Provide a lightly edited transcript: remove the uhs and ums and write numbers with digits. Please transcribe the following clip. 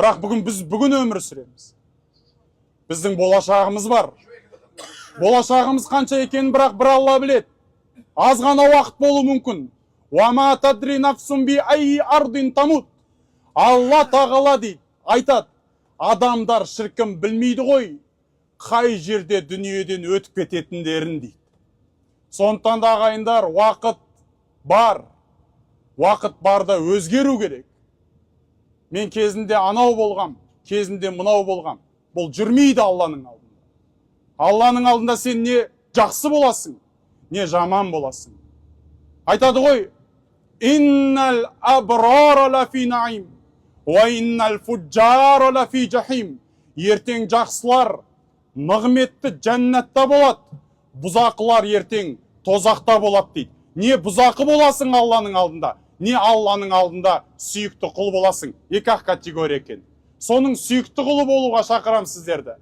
Бірақ біз бүгін өмір сүреміз. Біздің болашағымыз бар. Болашағымыз қанша екенін бірақ бір Алла біледі. Аз ғана уақыт болуы мүмкін. Уама тадри нафсун би айи ардин тамут. Алла тағала дейді, айтады, адамдар шіркін білмейді ғой, қай жерде дүниеден өтіп кететіндерін дейді. Сондықтан да ағайындар, уақыт бар. Уақыт барда өзгеру керек. Мен кезінде анау болғам, кезінде мынау болғам. Бұл жүрмейді Алланың алдында. Алланың алдында сен не жақсы боласың, не жаман боласың. Айтады ғой, иннал абрара лафи наим, ва иннал фуджара лафи жахим. Ертең жақсылар нығметті жәннатта болады, бұзақылар ертең тозақта болады дейді. Не бұзақы боласың Алланың алдында, не Алланың алдында сүйікті құл боласың. Екі ақ категория екен. Соның сүйікті құлы болуға шақырам сіздерді.